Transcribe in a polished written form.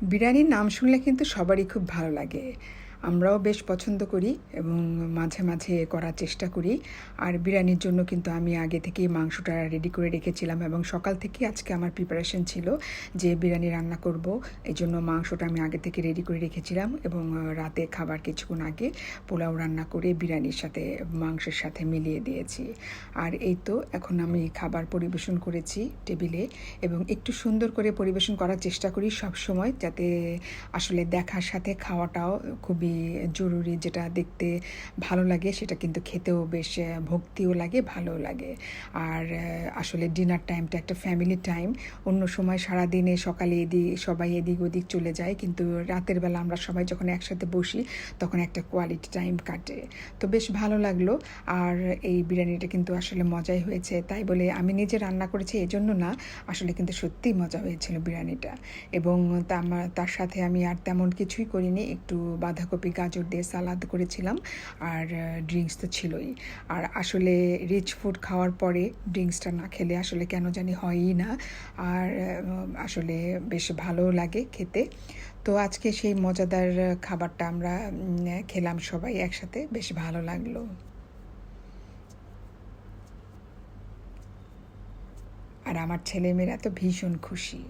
বিরিয়ানির নাম শুনলে কিন্তু সবারই খুব ভালো লাগে। আমরাও বেশ পছন্দ করি এবং মাঝে মাঝে করার চেষ্টা করি। আর বিরিয়ানির জন্য কিন্তু আমি আগে থেকেই মাংসটা রেডি করে রেখেছিলাম এবং সকাল থেকেই আজকে আমার প্রিপারেশন ছিল যে বিরিয়ানি রান্না করব। এই জন্য মাংসটা আমি আগে থেকে রেডি করে রেখেছিলাম এবং রাতে খাবার কিছুক্ষণ আগে পোলাও রান্না করে বিরিয়ানির সাথে মাংসের সাথে মিলিয়ে দিয়েছি। আর এই তো এখন আমি খাবার পরিবেশন করেছি টেবিলে এবং একটু সুন্দর করে পরিবেশন করার চেষ্টা করি সব সময়, যাতে আসলে দেখার সাথে খাওয়াটাও খুবই জরুরি। যেটা দেখতে ভালো লাগে সেটা কিন্তু খেতেও বেশ ভক্তিও লাগে, ভালোও লাগে। আর আসলে ডিনার টাইমটা একটা ফ্যামিলি টাইম। অন্য সময় সারাদিনে সকালে সবাই এদিক ওদিক চলে যায়, কিন্তু রাতের বেলা আমরা সবাই যখন একসাথে বসি তখন একটা কোয়ালিটি টাইম কাটে। তো বেশ ভালো লাগলো। আর এই বিরিয়ানিটা কিন্তু আসলে মজাই হয়েছে, তাই বলে আমি নিজে রান্না করেছি এজন্য না, আসলে কিন্তু সত্যিই মজা হয়েছিল বিরিয়ানিটা। এবং তার সাথে আমি আর তেমন কিছুই করিনি, একটু বাঁধাকপি গাজর দিয়ে সালাদ করেছিলাম। আর ড্রিঙ্কস তো ছিলই। আর আসলে রিচ ফুড খাওয়ার পরে ড্রিঙ্কসটা না খেলে আসলে কেন জানি হয়ই না। আর আসলে বেশ ভালোও লাগে খেতে। তো আজকে সেই মজাদার খাবারটা আমরা খেলাম সবাই একসাথে, বেশ ভালো লাগলো। আর আমার ছেলেমেয়েরা তো ভীষণ খুশি।